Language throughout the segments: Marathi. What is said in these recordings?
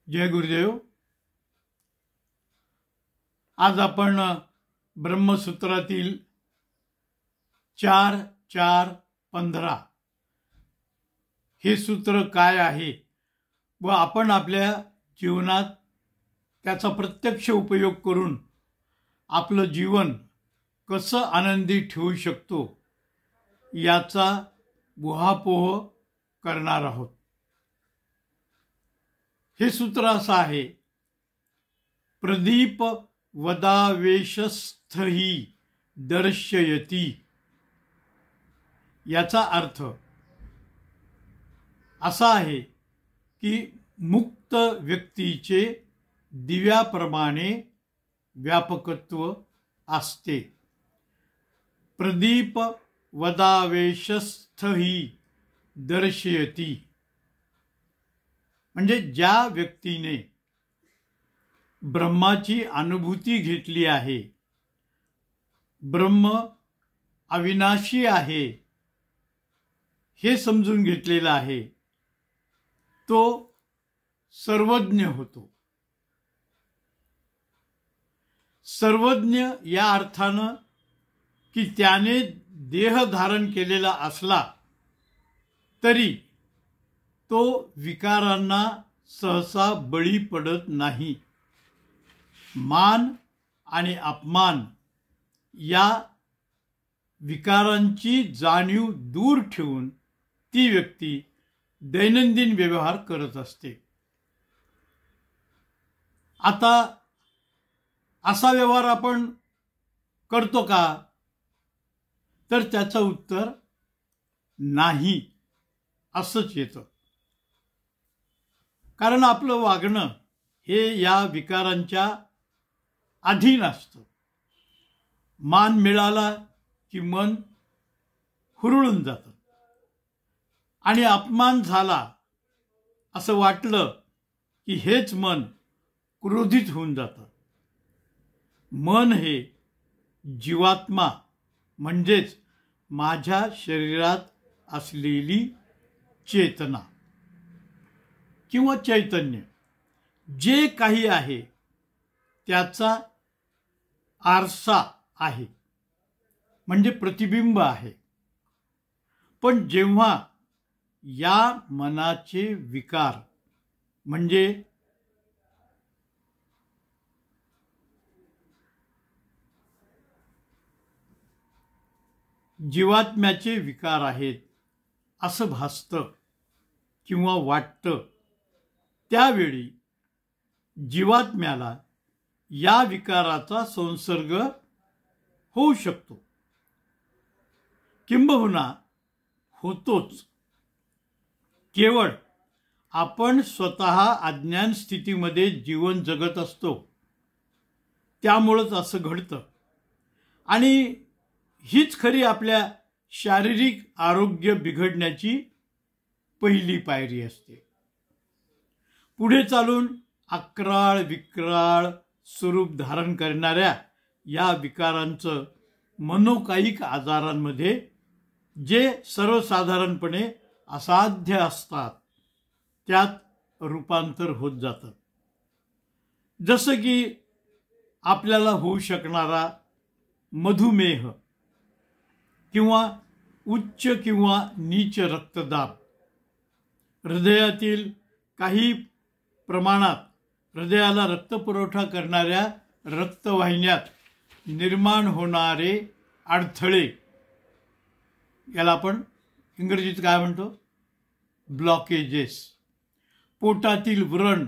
जय गुरुदेव। आज आपण ब्रह्मसूत्रातील 4-4-15 हे सूत्र काय आहे व आपण आपल्या जीवनात त्याचा प्रत्यक्ष उपयोग करून आपलं जीवन कसं आनंदी ठेवू शकतो याचा ऊहापोह करणार आहोत। हे सूत्र असं आहे, प्रदीप वदावेशस्थही दर्शयती। याचा अर्थ असा आहे की मुक्त व्यक्तीचे दिव्याप्रमाणे व्यापकत्व असते। प्रदीप वदावेशस्थही दर्शयती म्हणजे ज्या व्यक्तीने ब्रह्माची अनुभूती घेतली आहे, ब्रह्म अविनाशी आहे हे समजून घेतलेलं आहे, तो सर्वज्ञ होतो। सर्वज्ञ या अर्थानं की त्याने देह धारण केलेला असला तरी तो विकारांना सहसा बळी पडत नाही। मान आणि अपमान या विकारांची जाणीव दूर ठेवून ती व्यक्ती दैनंदिन व्यवहार करत असते। आता असा व्यवहार आपण करतो का? तर त्याचं उत्तर नाही असंच येतं। कारण आपलं वागणं हे या विकारांच्या अधीन असतं। मान मिळाला की मन हुरळून जातं आणि अपमान झाला असं वाटलं की हेच मन क्रोधित होऊन जातं। मन हे जीवात्मा म्हणजेच माझ्या शरीरात असलेली चेतना किंवा चैतन्य जे काही आहे त्याचा आरसा आहे, म्हणजे प्रतिबिंब आहे। पण जेव्हा या मनाचे विकार म्हणजे जीवात्म्याचे विकार आहेत असं भासतं किंवा वाटतं, त्यावेळी जीवात्म्याला या विकाराचा संसर्ग होऊ शकतो, किंबहुना होतोच। केवळ आपण स्वतः अज्ञान स्थितीमध्ये जीवन जगत असतो त्यामुळेच असं घडतं आणि हीच खरी आपल्या शारीरिक आरोग्य बिघडण्याची पहिली पायरी असते। पुढे चालून अक्राळ विक्राळ स्वरूप धारण करणाऱ्या या विकारांचं मनोकायिक आजारांमध्ये जे सर्वसाधारणपणे असाध्य असतात त्यात रूपांतर होत जातं। जसं की आपल्याला होऊ शकणारा मधुमेह किंवा उच्च किंवा नीच रक्तदाब, हृदयातील काही प्रमाणात हृदयाला रक्तपुरवठा करणाऱ्या रक्तवाहिन्यात निर्माण होणारे अडथळे, याला आपण इंग्रजीत काय म्हणतो? ब्लॉकेजेस। पोटातील व्रण,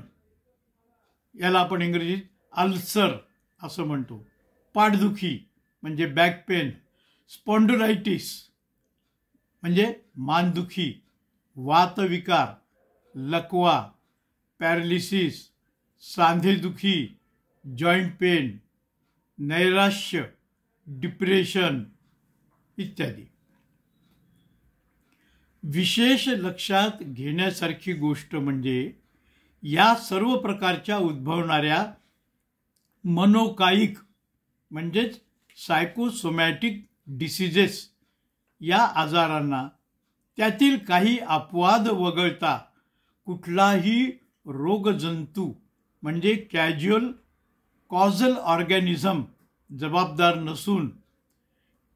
याला आपण इंग्रजीत अल्सर असं म्हणतो। पाठदुखी म्हणजे बॅक पेन, स्पॉन्डिलायटिस म्हणजे मानदुखी, वातविकार, लकवा, पॅरालिसिस, सांधेदुखी, जॉइंट पेन, नैराश्य, डिप्रेशन इत्यादी। विशेष लक्षात घेण्यासारखी गोष्ट म्हणजे या सर्व प्रकारच्या उद्भवणाऱ्या मनोकायिक म्हणजेच सायकोसोमॅटिक डिसीजेस या आजारांना त्यातील काही अपवाद वगळता कुठलाही रोगजंतू म्हणजे कॅज्युअल कॉझल ऑर्गॅनिझम जबाबदार नसून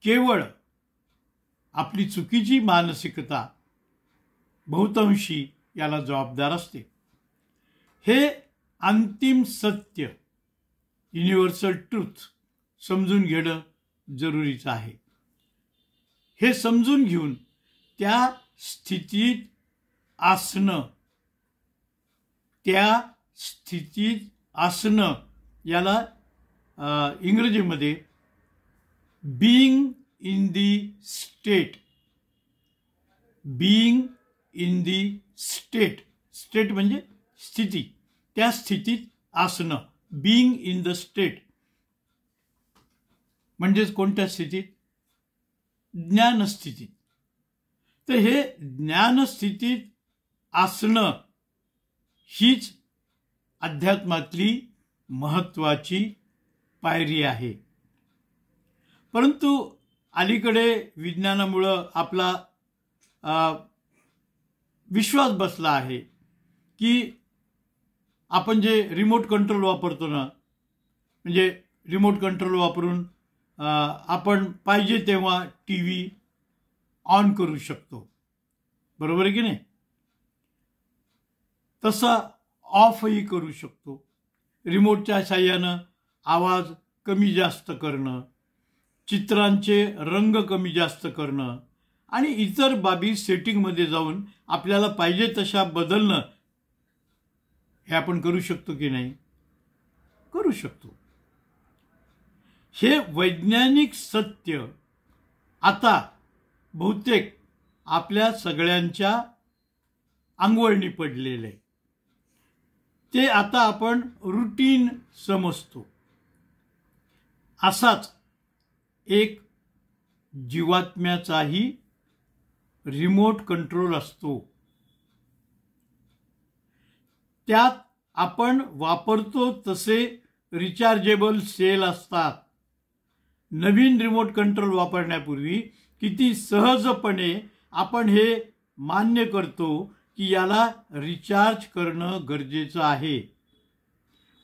केवळ आपली चुकीची मानसिकता बहुतांशी याला जबाबदार असते. हे अंतिम सत्य युनिव्हर्सल ट्रूथ समजून घेणं जरुरीचं आहे. हे समजून घेऊन त्या स्थितीत असणं याला इंग्रजीमध्ये बीइंग इन दी स्टेट म्हणजे स्थिती, त्या स्थितीत असणं. बीइंग इन द स्टेट म्हणजेच कोणत्या स्थितीत? ज्ञानस्थितीत. तर हे ज्ञानस्थितीत असणं हीच अध्यात्मातली महत्वाची पायरी आहे. परंतु अलीकडे विज्ञानामुळं आपला विश्वास बसला आहे की आपण जे रिमोट कंट्रोल वापरतो ना, म्हणजे रिमोट कंट्रोल वापरून आपण पाहिजे तेव्हा टी व्ही ऑन करू शकतो, बरोबर आहे की नाही? तसा ऑफही करू शकतो. रिमोटच्या साहाय्यानं आवाज कमी जास्त करणं, चित्रांचे रंग कमी जास्त करणं आणि इतर बाबी सेटिंगमध्ये जाऊन आपल्याला पाहिजे तशा बदलणं हे आपण करू शकतो की नाही? करू शकतो. हे वैज्ञानिक सत्य आता बहुतेक आपल्या सगळ्यांच्या अंगवळणी पडलेलं आहे. ते आता आपण रुटीन समजतो. असाच एक जीवात्म्याचाही रिमोट कंट्रोल असतो. त्यात आपण वापरतो तसे रिचार्जेबल सेल असतात. नवीन रिमोट कंट्रोल वापरण्यापूर्वी किती सहजपणे आपण हे मान्य करतो की याला रिचार्ज करणं गरजेचं आहे.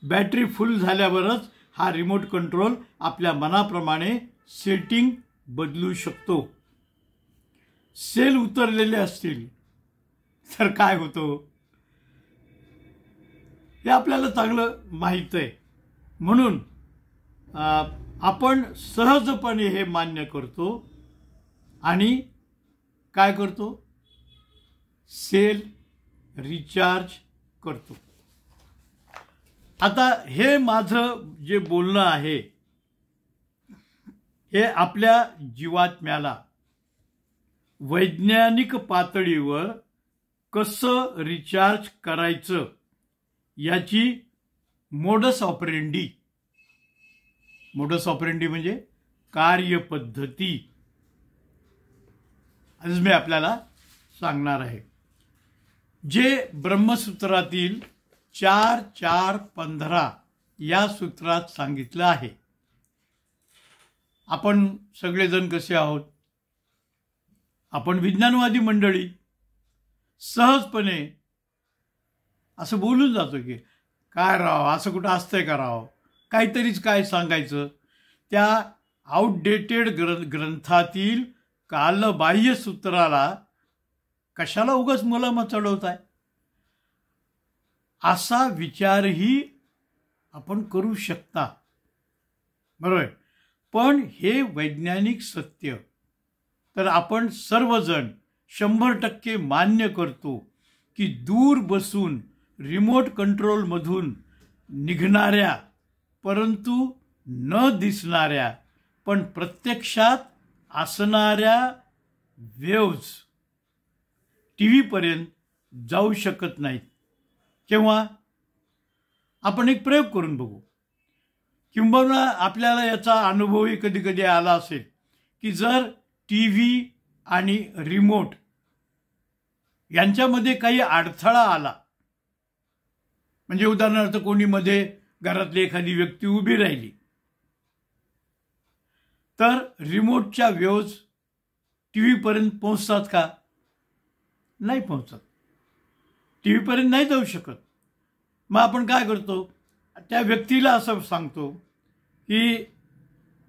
बॅटरी फुल झाल्यावरच हा रिमोट कंट्रोल आपल्या मनाप्रमाणे सेटिंग बदलू शकतो. सेल उतरलेले असतील तर काय होतं हे आपल्याला चांगलं माहीत आहे. म्हणून आपण सहजपणे हे मान्य करतो आणि काय करतो? सेल रिचार्ज करतो. आता हे माझं जे बोलणं आहे हे आपल्या जीवात्म्याला वैज्ञानिक पातळीवर कसं रिचार्ज करायचं याची मोडस ऑपरेंडी म्हणजे कार्यपद्धती आज मी आपल्याला सांगणार आहे. जे ब्रह्मसूत्रातील 4-4-15 या सूत्रात सांगितलं आहे. आपण सगळेजण कसे आहोत? आपण विज्ञानवादी मंडळी सहजपणे असं बोलून जातो की काय राव, असं कुठं असतंय का राव, काहीतरीच काय सांगायचं. त्या आउटडेटेड ग्रंथातील कालबाह्य सूत्राला कशाला उगाच मुलामा चढवताय असा विचारही आपण करू शकता, बरोबर. पण हे वैज्ञानिक सत्य तर आपण सर्वजण 100% मान्य करतो की दूर बसून रिमोट कंट्रोलमधून निघणाऱ्या परंतु न दिसणाऱ्या पण प्रत्यक्षात असणाऱ्या वेव्ज टीव्हीपर्यंत जाऊ शकत नाहीत. केव्हा? आपण एक प्रयोग करून बघू. किंबहुना आपल्याला याचा अनुभवही कधी कधी आला असेल की जर टीव्ही आणि रिमोट यांच्यामध्ये काही अडथळा आला, म्हणजे उदाहरणार्थ कोणी मध्ये घरातली एखादी व्यक्ती उभी राहिली तर रिमोटच्या वेव्ज टीव्हीपर्यंत पोहोचतात का? नाही पोहोचत. टीव्हीपर्यंत नाही जाऊ शकत. मग आपण काय करतो, त्या व्यक्तीला असं सांगतो की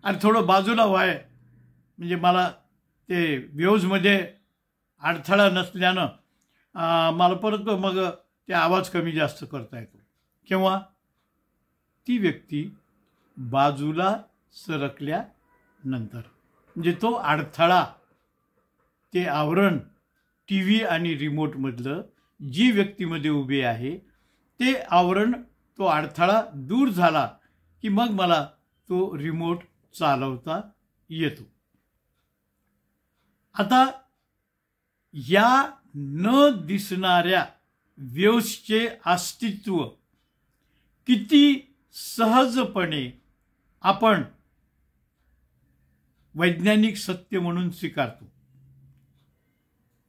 अरे थोडं बाजूला व्हाय, म्हणजे मला ते व्ह्यूजमध्ये अडथळा नसल्यानं मला परत मग ते आवाज कमी जास्त करता येतो. किंवा ती व्यक्ती बाजूला सरकल्यानंतर, म्हणजे तो अडथळा, ते आवरण टी व्ही आणि रिमोटमधलं जी व्यक्तीमध्ये उभी आहे ते आवरण, तो अडथळा दूर झाला की मग मला तो रिमोट चालवता येतो. आता या न दिसणाऱ्या वेव्हजचे अस्तित्व किती सहजपणे आपण वैज्ञानिक सत्य म्हणून स्वीकारतो,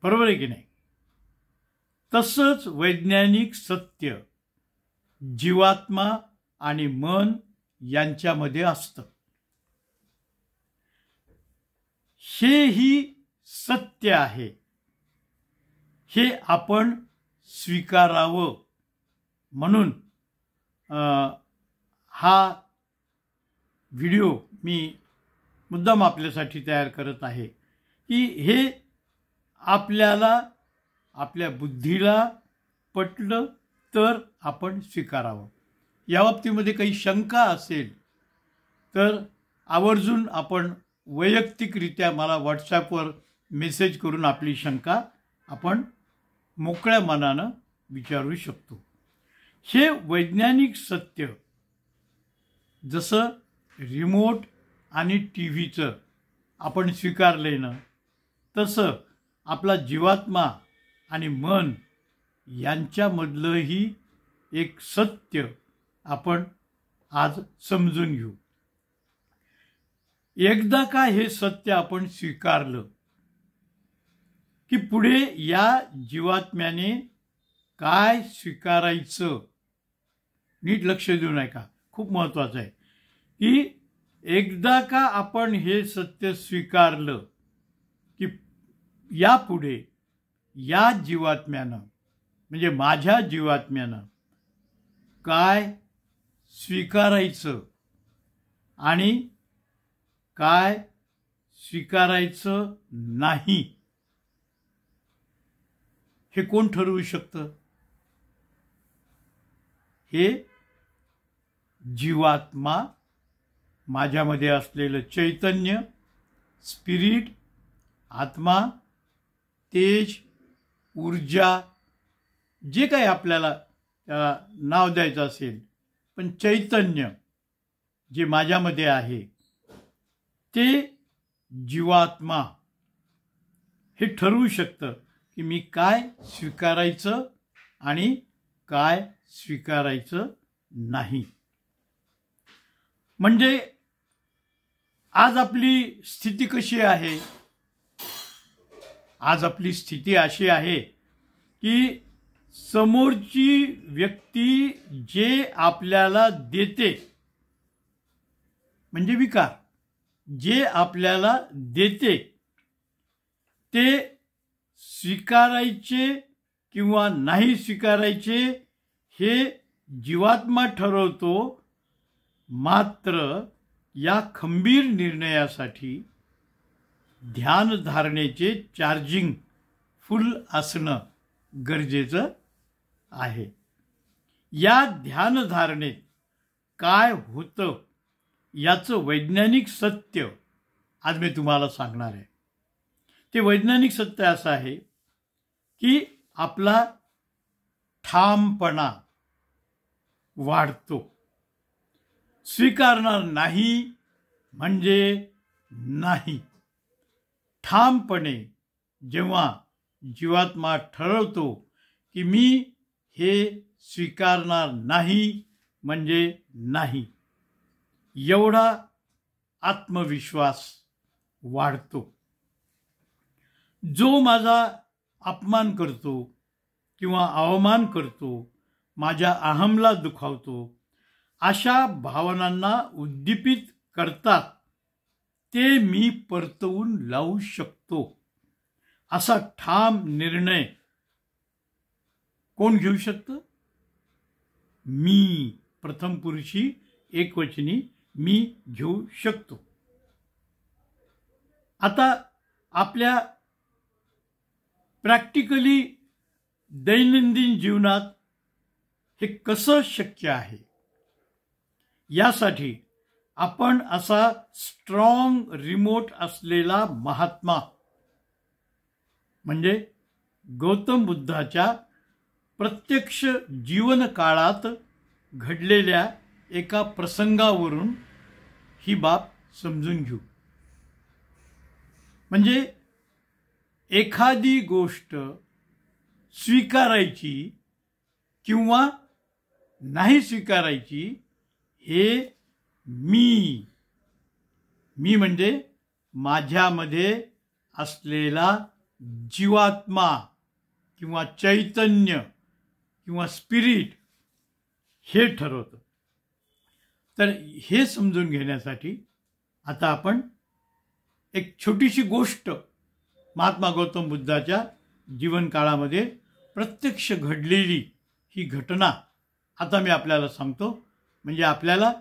बरोबर आहे की नाही? तसंच वैज्ञानिक सत्य जीवात्मा आणि मन यांच्यामध्ये असतं. हेही सत्य आहे, हे आपण स्वीकारावं म्हणून हा व्हिडिओ मी मुद्दाम आपल्यासाठी तयार करत आहे की हे आपल्याला, आपल्या बुद्धीला पटलं तर आपण स्वीकारावं. या बाबतीमध्ये काही शंका असेल तर आवर्जून आपण वैयक्तिकरित्या मला व्हॉट्सॲपवर मेसेज करून आपली शंका आपण मोकळ्या मनानं विचारू शकतो. हे वैज्ञानिक सत्य जसं रिमोट आणि टी व्हीचं आपण स्वीकारले ना, तसं आपला जीवात्मा आणि मन यांच्यामधलंही एक सत्य आपण आज समजून घेऊ. एकदा का हे सत्य आपण स्वीकारलं की पुढे या जीवात्म्याने काय स्वीकारायचं, नीट लक्ष देऊ नये का, खूप महत्त्वाचं आहे की एकदा का आपण हे सत्य स्वीकारलं की यापुढे या जीवात्म्यानं, म्हणजे माझ्या जीवात्म्यानं काय स्वीकारायचं आणि काय स्वीकारायचं नाही हे कोण ठरवू शकतं? हे जीवात्मा, माझ्यामध्ये असलेलं चैतन्य, स्पिरिट, आत्मा, तेज, ऊर्जा, जे काही आपल्याला त्याला नाव द्यायचं असेल, पण चैतन्य जे माझ्यामध्ये आहे ते जीवात्मा हे ठरवू शकतं की मी काय स्वीकारायचं आणि काय स्वीकारायचं नाही. म्हणजे आज आपली स्थिती कशी आहे? आज आपली स्थिती अशी आहे की समोरची व्यक्ती जे आपल्याला देते, म्हणजे विकार जे आपल्याला देते ते स्वीकारायचे किंवा नाही स्वीकारायचे हे जीवात्मा ठरवतो. मात्र या खंबीर निर्णयासाठी ध्यानधारणेचे चार्जिंग फुल असणं गरजेचं आहे. या ध्यानधारणेत काय होतं याचं वैज्ञानिक सत्य आज मी तुम्हाला सांगणार आहे. ते वैज्ञानिक सत्य असं आहे की आपला ठामपणा वाढतो. स्वीकारणार नाही म्हणजे नाही. ठामपणे जेव्हा जीवात्मा ठरवतो की मी हे स्वीकारणार नाही म्हणजे नाही, एवढा आत्मविश्वास वाढतो. जो माझा अपमान करतो किंवा अवमान करतो, माझ्या अहमला दुखावतो, अशा भावनांना उद्दीपित करतात ते मी परतवून लावू शकतो. असा ठाम निर्णय कोण घेऊ शकतं? मी, प्रथम पुरुषी एकवचनी मी घेऊ शकतो. आता आपल्या प्रॅक्टिकली दैनंदिन जीवनात हे कसं शक्य आहे, यासाठी आपण असा स्ट्रॉंग रिमोट असलेला महात्मा म्हणजे गौतम बुद्धाच्या प्रत्यक्ष जीवन काळात घडलेल्या एका प्रसंगावरून ही बाब समजून घेऊ. म्हणजे एखादी गोष्ट स्वीकारायची किंवा नाही स्वीकारायची हे मी म्हणजे माझ्यामध्ये असलेला जीवात्मा किंवा चैतन्य किंवा स्पिरिट हे ठरवतं. तर हे समजून घेण्यासाठी आता आपण एक छोटीशी गोष्ट महात्मा गौतम बुद्धाच्या जीवनकाळामध्ये प्रत्यक्ष घडलेली ही घटना आता मी आपल्याला सांगतो. म्हणजे आपल्याला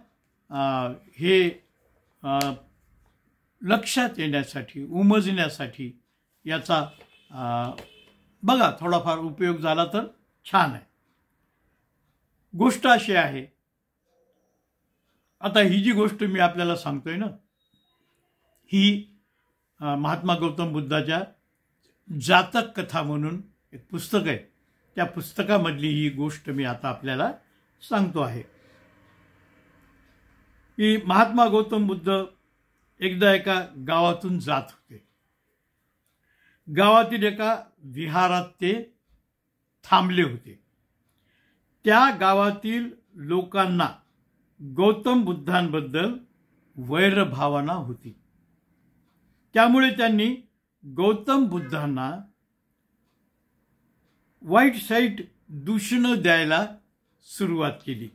हे लक्षात येण्यासाठी, उमजण्यासाठी याचा बघा थोडाफार उपयोग झाला तर छान आहे. गोष्ट अशी आहे, आता ही जी गोष्ट मी आपल्याला सांगतोय ना, ही महात्मा गौतम बुद्धाच्या जातक कथा म्हणून एक पुस्तक आहे, त्या पुस्तकामधली ही गोष्ट मी आता आपल्याला सांगतो आहे. की महात्मा गौतम बुद्ध एकदा एका गावातून जात होते. गावातील एका विहारात ते थांबले होते. त्या गावातील लोकांना गौतम बुद्धांबद्दल वैरभावना होती. त्यामुळे त्यांनी गौतम बुद्धांना वाईट साईट दूषणं द्यायला सुरुवात केली.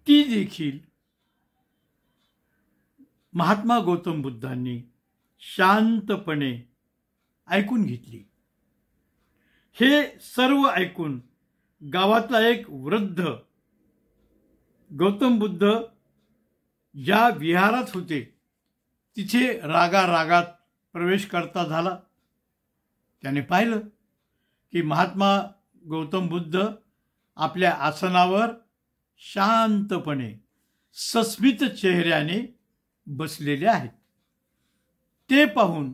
ती देखील महात्मा गौतम बुद्धांनी शांतपणे ऐकून घेतली. हे सर्व ऐकून गावातला एक वृद्ध गौतम बुद्ध ज्या विहारात होते तिथे रागारागात प्रवेश करता झाला. त्याने पाहिलं की महात्मा गौतम बुद्ध आपल्या आसनावर शांतपणे सस्मित चेहऱ्याने बसलेले आहेत. ते पाहून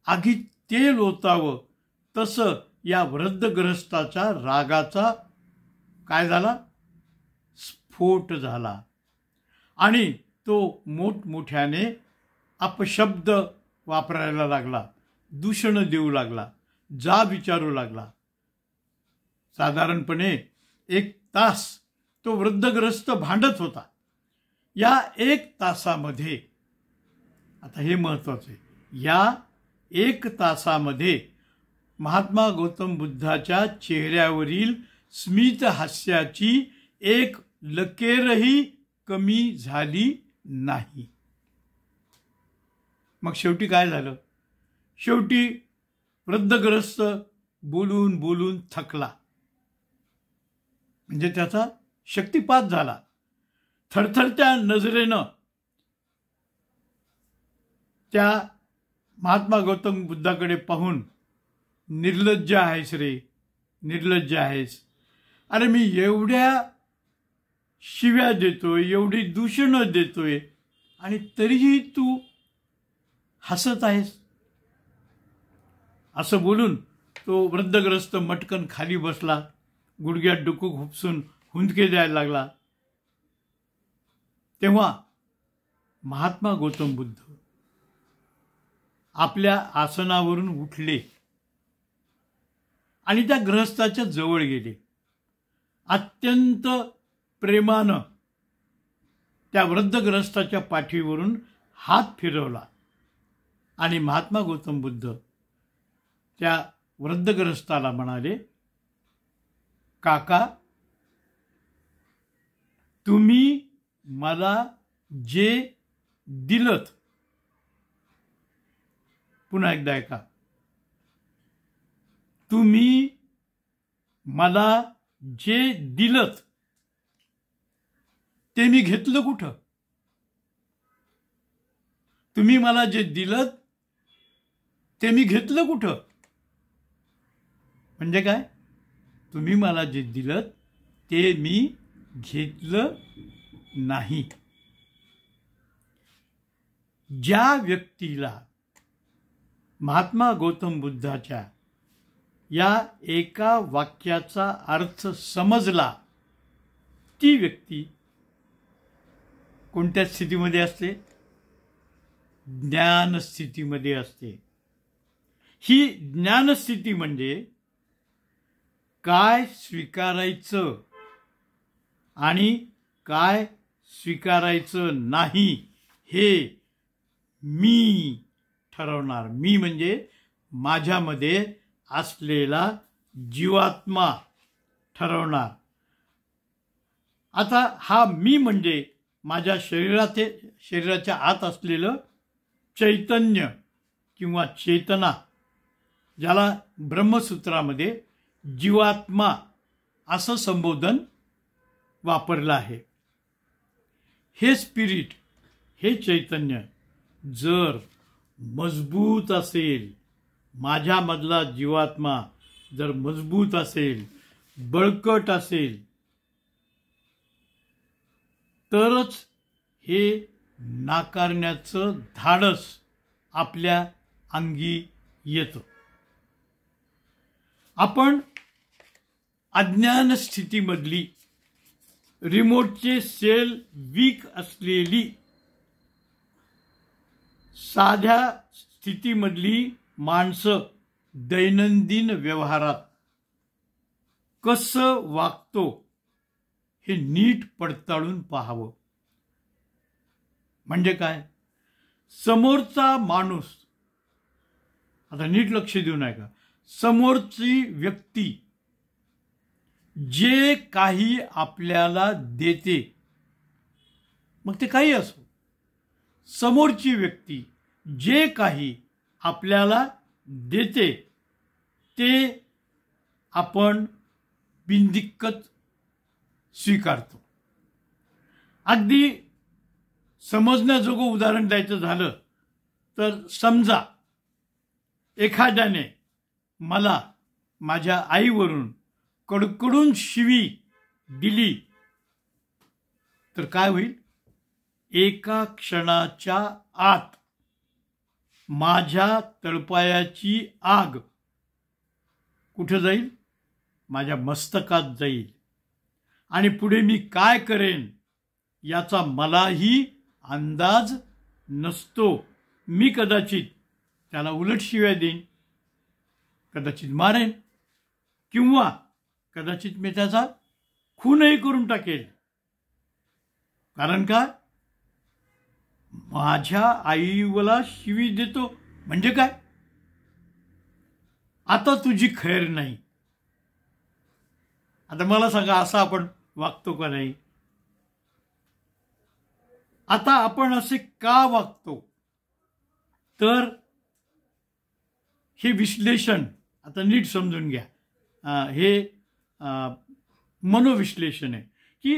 आगीत तेल ओतावं तसं या वृद्धग्रस्ताच्या रागाचा काय झाला, स्फोट झाला आणि तो मोठमोठ्याने अपशब्द वापरायला लागला, दूषणं देऊ लागला, जाब विचारू लागला. साधारणपणे 1 तास तो वृद्धग्रस्त भांडत होता. या 1 तासामध्ये, आता हे महत्वाचं आहे, या 1 तासामध्ये महात्मा गौतम बुद्धाच्या चेहऱ्यावरील स्मित हास्याची एक लकेरही कमी झाली नाही. मग शेवटी काय झालं? शेवटी वृद्धग्रस्त बोलून बोलून थकला, म्हणजे त्याचा शक्तिपात झाला. थरथरत्या नजरेनं त्या महात्मा गौतम बुद्धाकडे पाहून, निर्लज्ज आहेस रे, निर्लज्ज आहेस. अरे मी एवढ्या शिव्या देतोय, एवढी दूषणं देतोय आणि तरीही तू हसत आहेस. असं बोलून तो वृद्धग्रस्त मटकन खाली बसला, गुडघ्यात डोकं खुपसून हुंदके द्यायला लागला. तेव्हा महात्मा गौतम बुद्ध आपल्या आसनावरून उठले आणि त्या गृहस्थाच्या जवळ गेले. अत्यंत प्रेमानं त्या वृद्धग्रस्ताच्या पाठीवरून हात फिरवला आणि महात्मा गौतम बुद्ध त्या वृद्धग्रस्ताला म्हणाले, काका, तुम्ही मला जे दिलत, पुन्हा एकदा ऐका, तुम्ही मला जे दिलत ते मी घेतलं कुठं? तुम्ही मला जे दिलत ते मी घेतलं कुठं? म्हणजे काय? तुम्ही मला जे दिलत ते मी घेतलं नाही. ज्या व्यक्तीला महात्मा गौतम बुद्धाच्या या एका वाक्याचा अर्थ समजला, ती व्यक्ती कोणत्या स्थितीमध्ये असते? ज्ञानस्थितीमध्ये असते. ही ज्ञानस्थिती म्हणजे काय स्वीकारायचं आणि काय स्वीकारायचं नाही हे मी ठरवणार. मी म्हणजे माझ्यामध्ये असलेला जीवात्मा ठरवणार. आता हा मी म्हणजे माझ्या शरीराच्या आत असलेलं चैतन्य किंवा चेतना, ज्याला ब्रह्मसूत्रामध्ये जीवात्मा असं संबोधन वापरलं आहे. हे स्पिरिट, हे चैतन्य जर मजबूत असेल, माझ्यामधला जीवात्मा जर मजबूत असेल, बळकट असेल, तरच हे नाकारण्याचं धाडस आपल्या अंगी येतं. आपण अज्ञान स्थितीमधली, रिमोटचे सेल वीक असलेली, साध्या स्थितीमधली माणसं दैनंदिन व्यवहारात कसं वागतो हे नीट पडताळून पाहावं. म्हणजे काय? समोरचा माणूस, आता नीट लक्ष देऊन ऐका, समोरची व्यक्ती जे काही आपल्याला देते, मग ते काही असो, समोरची व्यक्ती जे काही आपल्याला देते ते आपण बिनदिक्कत स्वीकारतो. अगदी समजण्याजोगं उदाहरण द्यायचं झालं तर समजा एखाद्याने मला माझ्या आईवरून कडकडून शिवी दिली, तर काय होईल? एका क्षणाच्या आत माझ्या तळपायाची आग कुठे जाईल? माझ्या मस्तकात जाईल. आणि पुढे मी काय करेन याचा मलाही अंदाज नसतो. मी कदाचित त्याला उलट शिव्या देईन, कदाचित मारेन, किंवा कदाचित मी त्याचा खूनही करून टाकेल. कारण का? माझ्या आईला शिवी देतो म्हणजे काय? आता तुझी खैर नाही. आता मला सांगा, असं आपण वागतो का नाही? आता आपण असे का वागतो? तर हे विश्लेषण आता नीट समजून घ्या. हे मनोविश्लेषण आहे की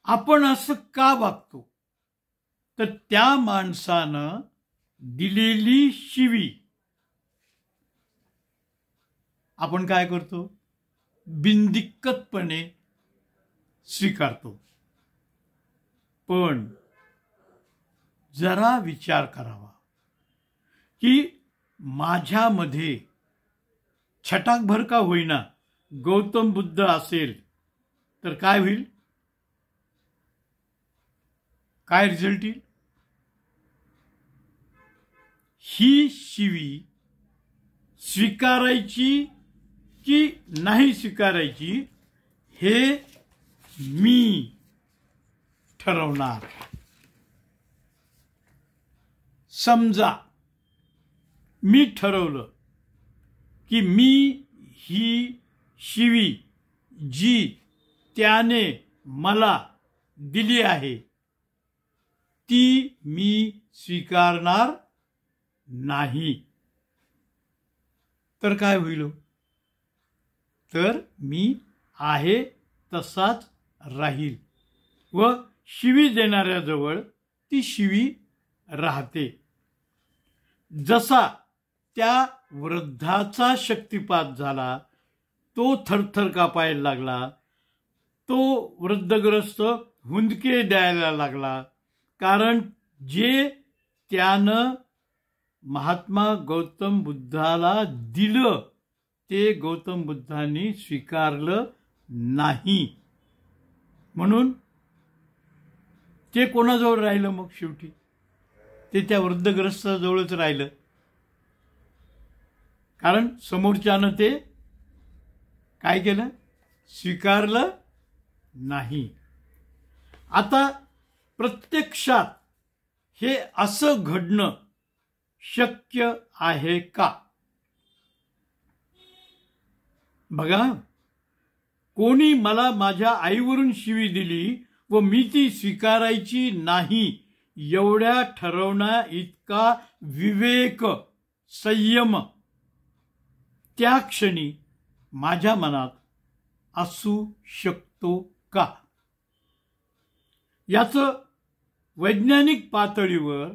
आपण असं का वागतो. तर त्या माणसानं दिलेली शिवी आपण काय करतो? बिनदिक्कतपणे स्वीकारतो. पण जरा विचार करावा की माझ्यामध्ये छटाकभर का होईना गौतम बुद्ध असेल तर काय होईल? काय रिझल्ट येईल? ही शिवी स्वीकारायची की नाही स्वीकारायची हे मी ठरवणार. समजा मी ठरवलं की मी ही शिवी जी त्याने मला दिली आहे ती मी स्वीकारणार नाही, तर काय होईल? तर मी आहे तसाच राहील व शिवी देणाऱ्याजवळ ती शिवी राहते. जसा त्या वृद्धाचा शक्तिपात झाला, तो थरथर कापायला लागला, तो वृद्धग्रस्त हुंदके द्यायला लागला, कारण जे त्यानं महात्मा गौतम बुद्धाला दिलं ते गौतम बुद्धांनी स्वीकारलं नाही. म्हणून ते कोणाजवळ राहिलं मग शेवटी? ते त्या वृद्धग्रस्ताजवळच राहिलं, कारण समोरच्यानं ते काय केलं? स्वीकारलं नाही. आता प्रत्यक्षात हे असं घडणं शक्य आहे का? बघा, कोणी मला माझ्या आईवरून शिवी दिली व मी ती स्वीकारायची नाही एवढ्या ठरवण्या इतका विवेक, संयम त्या क्षणी माझ्या मनात असू शकतो का? याचं वैज्ञानिक पातळीवर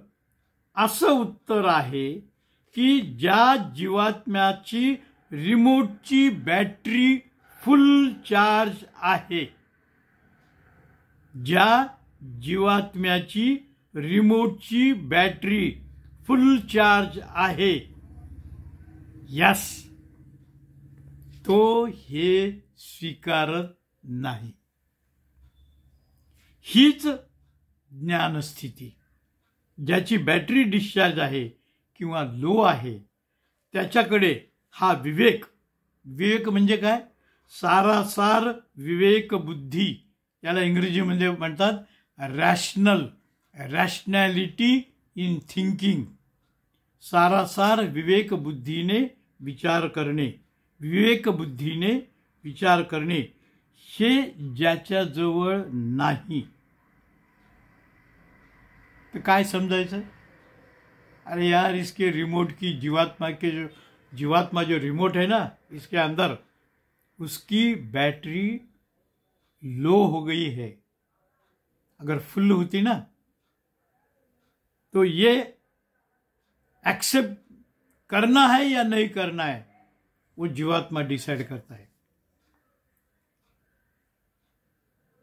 असं उत्तर आहे की ज्या जीवात्म्याची रिमोटची बॅटरी फुल चार्ज आहे, ज्या जीवात्म्याची रिमोटची बॅटरी फुल चार्ज आहे, यस, तो हे स्वीकारत नाही. हीच ज्ञानस्थिती. ज्याची बॅटरी डिस्चार्ज आहे किंवा लो आहे त्याच्याकडे हा विवेक, विवेक म्हणजे काय? सारासार विवेक बुद्धी, याला इंग्रजीमध्ये म्हणतात रॅशनॅलिटी इन थिंकिंग. सारासार विवेक बुद्धीने विचार करणे, विवेक बुद्धीने विचार करणे हे ज्याच्याजवळ नाही तर काय समजायचं? अरे यार, इसके रिमोट की जीवात्मा जो रिमोट है ना, इसके अंदर उसकी बैटरी लो हो गई है. अगर फुल होती ना तो ये एक्सेप्ट करना है या नहीं करना है वो जीवात्मा डिसाइड करता है.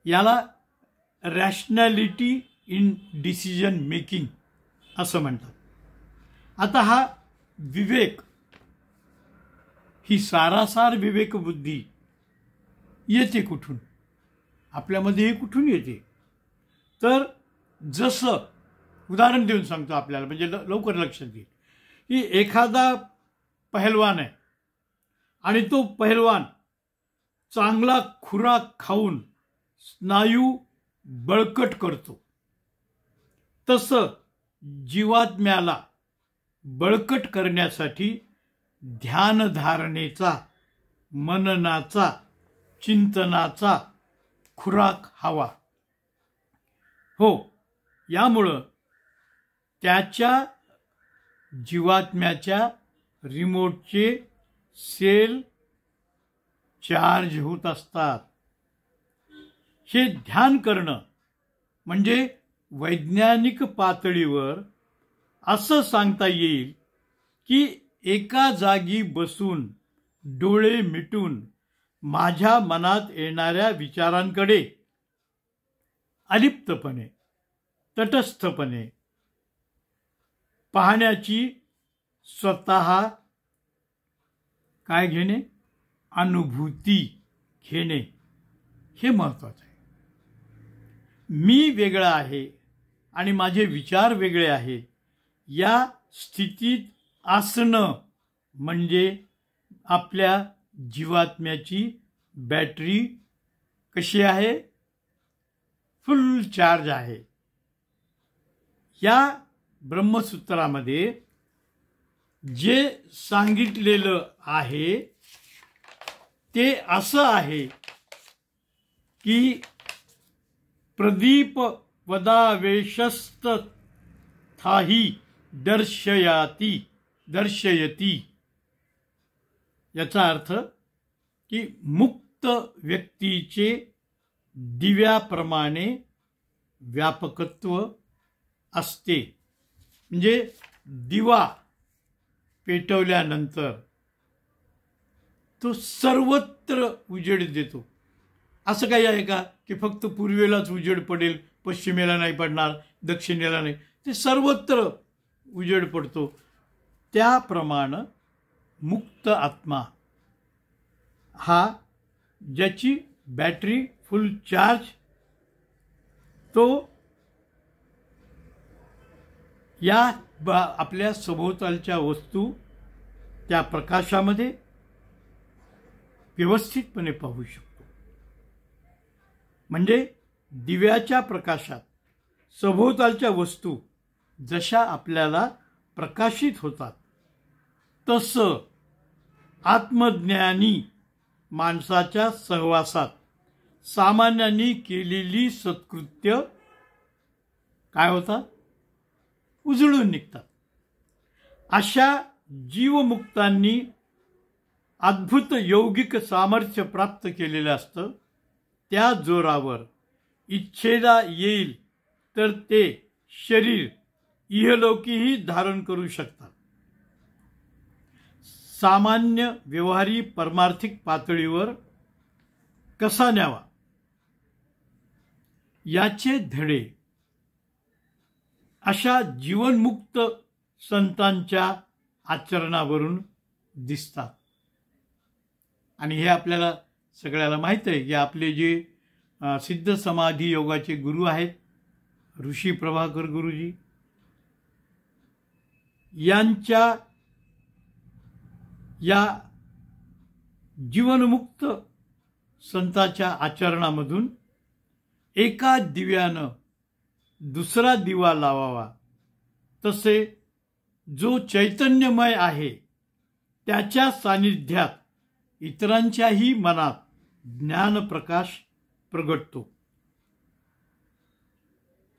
याला रॅशनॅलिटी इन डिसिजन मेकिंग असं म्हणतात. आता हा विवेक, ही सारासार विवेक बुद्धी येते कुठून? आपल्यामध्ये हे कुठून येते? तर जसं उदाहरण देऊन सांगतो आपल्याला, म्हणजे लवकर लक्षात येईल की एखादा पहलवान आहे आणि तो पहलवान चांगला खुराक खाऊन स्नायू बळकट करतो, तसं जीवात्म्याला बळकट करण्यासाठी ध्यानधारणेचा, मननाचा, चिंतनाचा खुराक हवा. हो, यामुळं त्याच्या जीवात्म्याच्या रिमोटचे सेल चार्ज होत असतात. हे ध्यान करणं म्हणजे वैज्ञानिक पातळीवर असं सांगता येईल की एका जागी बसून डोळे मिटून माझ्या मनात येणाऱ्या विचारांकडे अलिप्तपणे, तटस्थपणे पाहण्याची स्वतः काय घेणे? अनुभूती घेणे, हे महत्त्वाचं आहे. मी वेगळा आहे आणि माझे विचार वेगळे आहेत या स्थितीत असणं म्हणजे आपल्या जीवात्म्याची बॅटरी कशी आहे? फुल चार्ज आहे. या ब्रह्मसूत्रामध्ये जे सांगितलेलं आहे ते असं आहे की प्रदीप वदावेशस्त थाही दर्शयती. याचा अर्थ की मुक्त व्यक्तीचे दिव्याप्रमाणे व्यापकत्व असते. म्हणजे दिवा पेटवल्यानंतर तो सर्वत्र उजेड देतो. असं काही आहे का की फक्त पूर्वेलाच उजेड पडेल, पश्चिमेला नाही पडणार, दक्षिणेला नाही? ते सर्वत्र उजेड पडतो. त्याप्रमाणे मुक्त आत्मा हा ज्याची बॅटरी फुल चार्ज, तो या आपल्या सभोवतालच्या वस्तू त्या प्रकाशामध्ये व्यवस्थितपणे पाहू शकतो. म्हणजे दिव्याच्या प्रकाशात सभोवतालच्या वस्तू जशा आपल्याला प्रकाशित होतात, तसं आत्मज्ञानी माणसाच्या सहवासात सामान्यांनी केलेली सत्कृत्य काय होतात? उजळून निघतात. अशा जीवमुक्तांनी अद्भुत यौगिक सामर्थ्य प्राप्त केलेलं असतं. त्या जोरावर इच्छेला येईल तर ते शरीर इहलोकीही धारण करू शकतात. सामान्य व्यवहारी परमार्थिक पातळीवर कसा न्यावा याचे धडे अशा जीवनमुक्त संतांच्या आचरणावरून दिसतात. आणि हे आपल्याला सगळ्याला माहीत आहे की आपले जे सिद्ध समाधी योगाचे गुरु आहेत, ऋषी प्रभाकर गुरुजी, यांच्या या जीवनमुक्त संतांच्या आचरणामधून एका दिव्यानं दुसरा दिवा लावावा, तसे जो चैतन्यमय आहे त्याच्या सानिध्यात इतरांच्याही मनात ज्ञानप्रकाश प्रगटतो.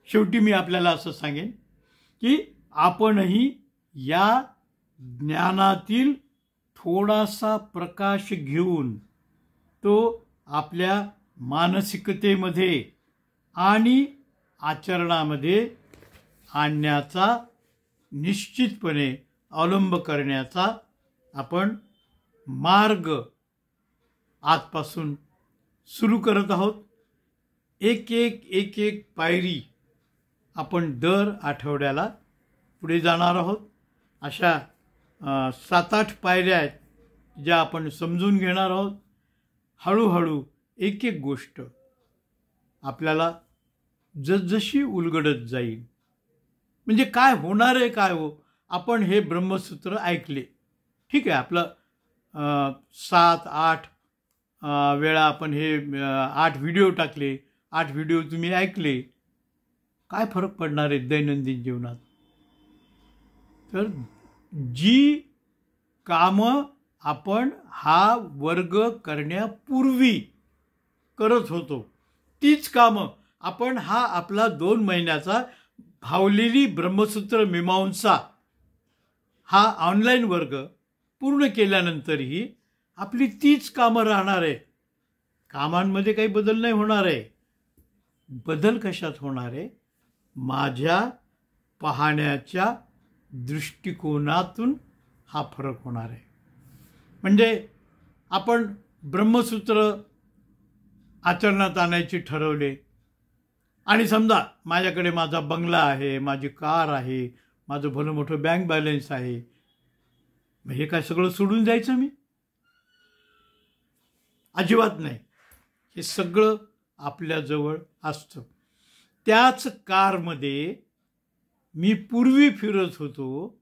शेवटी मी आपल्याला असं सांगेन की आपणही या ज्ञानातील थोडासा प्रकाश घेऊन तो आपल्या मानसिकतेमध्ये आणि आचरणामध्ये आणण्याचा निश्चितपणे अवलंब करण्याचा आपण मार्ग आजपासून सुरू करत आहोत. एक एक पायरी आपण दर आठवड्याला पुढे जाणार आहोत. अशा 7-8 पायऱ्या आहेत ज्या आपण समजून घेणार आहोत. हळूहळू एक गोष्ट आपल्याला जसजशी उलगडत जाईल. म्हणजे काय होणार आहे, काय हो, आपण हे ब्रह्मसूत्र ऐकले, ठीक आहे, आपलं 7-8 वेळा आपण हे 8 व्हिडिओ टाकले, 8 व्हिडिओ तुम्ही ऐकले, काय फरक पडणार आहे दैनंदिन जीवनात? तर जी कामं आपण हा वर्ग करण्यापूर्वी करत होतो, तीच कामं आपण हा आपला 2 महिन्याचा भावलेली ब्रह्मसूत्र मीमांसा हा ऑनलाईन वर्ग पूर्ण केल्यानंतरही आपली तीच कामं राहणार आहे. कामांमध्ये काही बदल नाही होणार आहे. बदल कशात होणार आहे? माझ्या पाहण्याच्या दृष्टिकोनातून हा फरक होणार आहे. म्हणजे आपण ब्रह्मसूत्र आचरणात आणायचे ठरवले आणि समजा माझ्याकडे माझा बंगला आहे, माझी कार आहे, माझं भलं मोठं बँक बॅलन्स आहे, मग हे काय सगळं सोडून जायचं मी? अजिबात नाही. हे सगळं आपल्याजवळ असतं. त्याच कारमध्ये मी पूर्वी फिरत होतो,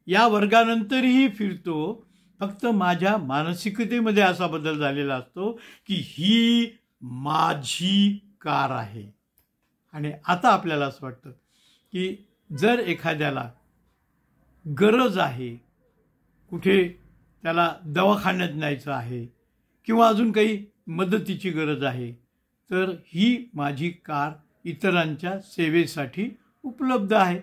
या वर्गानंतरही फिरतो. फक्त माझ्या मानसिकतेमध्ये असा बदल झालेला असतो की ही माझी कार आहे. आणि आता आपल्याला असं वाटतं की जर एखाद्याला गरज आहे, कुठे त्याला दवाखान्यात न्यायचं आहे किंवा अजून काही मदतीची गरज आहे, तर ही माझी कार इतरांच्या सेवेसाठी उपलब्ध आहे.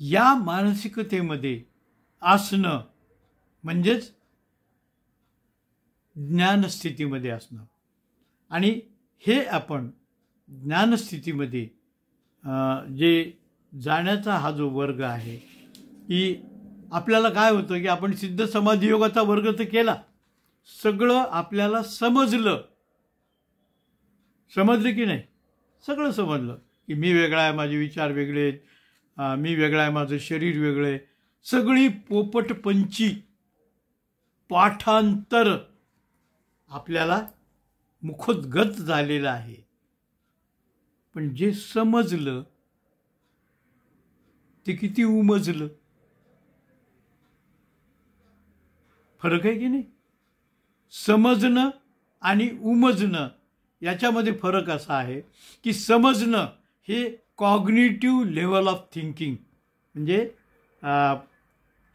या मानसिकतेमध्ये असणं म्हणजेच ज्ञानस्थितीमध्ये असणं. आणि हे आपण ज्ञानस्थितीमध्ये जे जाण्याचा हा जो वर्ग आहे, की आपल्याला काय होतं की आपण सिद्ध समाधी योगाचा वर्ग तर केला, सगळं आपल्याला समजलं की नाही, सगळं समजलं की मी वेगळा आहे, माझे विचार वेगळे आहेत, मी वेगळा आहे, माझं शरीर वेगळं आहे. सगळी पोपटपंची पाठांतर आपल्याला मुखोद्गत झालेलं आहे. पण जे समजलं ते किती उमजलं, फरक आहे की नाही. समजणं आणि उमजणं याच्यामध्ये फरक असा आहे की समजणं हे कॉग्निटिव्ह लेवल ऑफ थिंकिंग, म्हणजे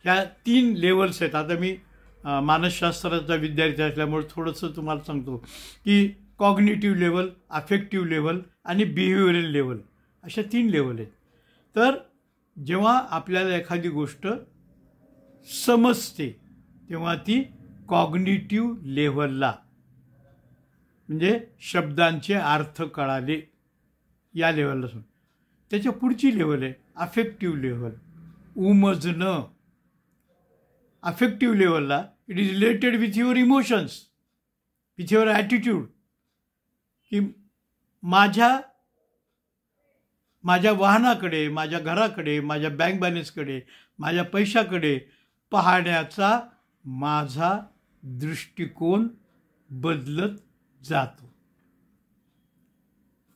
ह्या 3 लेवल्स आहेत. आता मी मानसशास्त्राचा विद्यार्थी असल्यामुळे थोडंसं तुम्हाला सांगतो की कॉग्निटिव्ह लेवल, अफेक्टिव्ह लेवल आणि बिहेवियरल लेवल अशा 3 लेवल आहेत. तर जेव्हा आपल्याला एखादी गोष्ट समजते तेव्हा ती कॉग्निटिव्ह लेवलला, म्हणजे शब्दांचे अर्थ कळाले या लेवलला सुन. त्याच्या पुढची लेवल आहे अफेक्टिव्ह लेवल, उमजणं. अफेक्टिव्ह लेवलला it is related with your emotions, with your attitude, की माझ्या वाहनाकडे, माझ्या घराकडे, माझ्या बँक बॅलन्सकडे, माझ्या पैशाकडे पाहण्याचा माझा दृष्टिकोन बदलत जातो.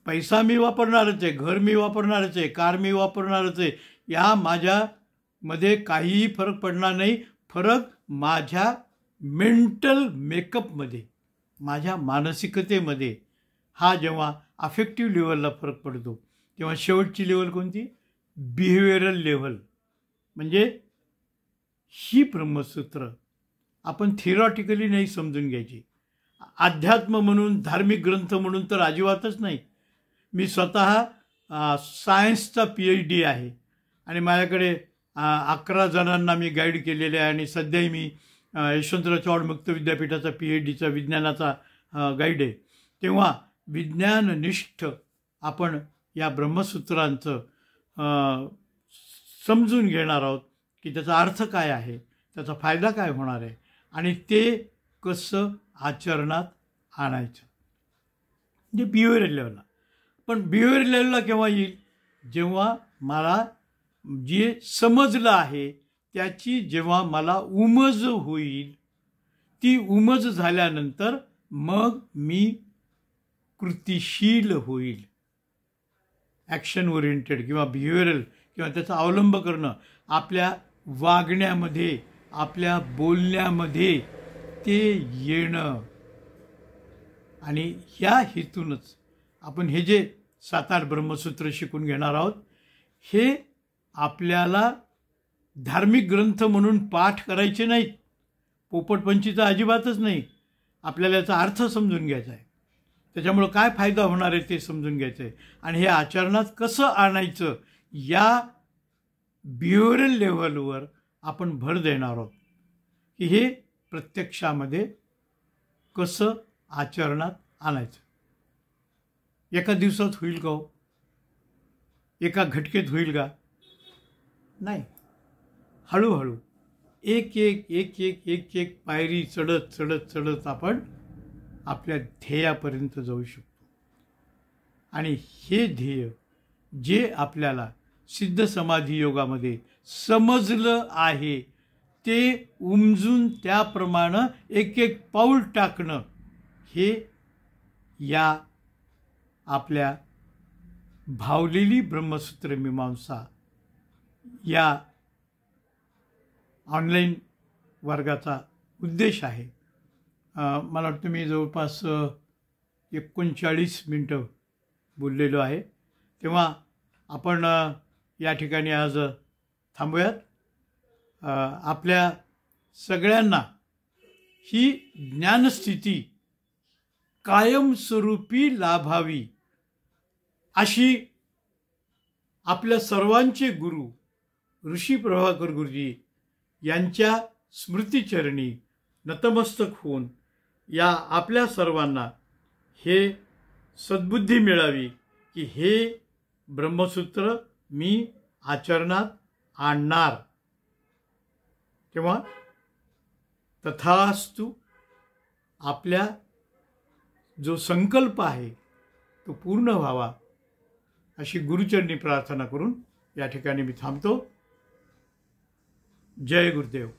पैसा मी वापरणारच आहे, घर मी वापरणारच आहे, कार मी वापरणारच आहे, या माझ्यामध्ये काहीही फरक पडणार नाही. फरक माझ्या मेंटल मेकअपमध्ये, माझ्या मानसिकतेमध्ये हा जेव्हा अफेक्टिव्ह लेवलला फरक पडतो तेव्हा शेवटची लेवल कोणती, बिहेवियरल लेवल. म्हणजे ही ब्रह्मसूत्र आपण थिअरॉटिकली नाही समजून घ्यायची, अध्यात्म म्हणून, धार्मिक ग्रंथ म्हणून तर अजिबातच नाही. मी स्वतः सायन्सचा PhD आहे आणि माझ्याकडे 11 जणांना मी गाईड केलेले आहे आणि सध्याही मी यशवंतराव चव्हाण मुक्त विद्यापीठाचा PhDचा विज्ञानाचा गाईड आहे. तेव्हा विज्ञाननिष्ठ आपण या ब्रह्मसूत्रांचं समजून घेणार आहोत की त्याचा अर्थ काय आहे, त्याचा फायदा काय होणार आहे आणि ते कसं आचरणात आणायचं, म्हणजे बिहेवियरल लेवलला. पण बिहेवियरल लेवलला केव्हा येईल, जेव्हा मला जे समजलं आहे त्याची जेव्हा मला उमज होईल. ती उमज झाल्यानंतर मग मी कृतिशील होईल, ॲक्शन ओरिएंटेड किंवा बिहेवियरल, किंवा त्याचा अवलंब करणं आपल्या वागण्यामध्ये, आपल्या बोलण्यामध्ये ते येणं. आणि ह्या हेतूनच आपण हे जे 7-8 ब्रह्मसूत्र शिकून घेणार आहोत. हे आपल्याला धार्मिक ग्रंथ म्हणून पाठ करायचे नाहीत, पोपटपंचीचा अजिबातच नाही. आपल्याला याचा अर्थ समजून घ्यायचा आहे, त्याच्यामुळं काय फायदा होणार आहे ते समजून घ्यायचं आहे आणि हे आचरणात कसं आणायचं या बिहेवियरल लेव्हलवर आपण भर देणार आहोत की हे प्रत्यक्षामध्ये कसं आचरणात आणायचं. एका दिवसात होईल का हो, एका घटकेत होईल का, नाही. हळूहळू एक एक एक एक एक एक पायरी चढत चढत चढत आपण आपल्या ध्येयापर्यंत जाऊ शकतो. आणि हे ध्येय जे आपल्याला सिद्ध समाधी योगामध्ये समजलं आहे ते उमजून त्याप्रमाणे एक एक पाऊल टाकणं, हे या आपल्या भावलेली ब्रह्मसूत्र मीमांसा या ऑनलाईन वर्गाचा उद्देश आहे. मला वाटतं मी जवळपास 39 मिनटं बोललेलो आहे. तेव्हा आपण या ठिकाणी आज थांबूयात. आपल्या सगळ्यांना ही ज्ञानस्थिती कायमस्वरूपी लाभावी अशी आपल्या सर्वांचे गुरु ऋषी प्रभाकर गुरुजी यांच्या स्मृतिचरणी नतमस्तक होऊन या आपल्या सर्वांना हे सद्बुद्धी मिळावी की हे ब्रह्मसूत्र मी आचरणात आणणार। तेव्हा तथास्तु, आपल्या जो संकल्प आहे तो पूर्ण व्हावा अशी गुरुचरणी प्रार्थना करून या ठिकाणी मी थांबतो। जय गुरुदेव।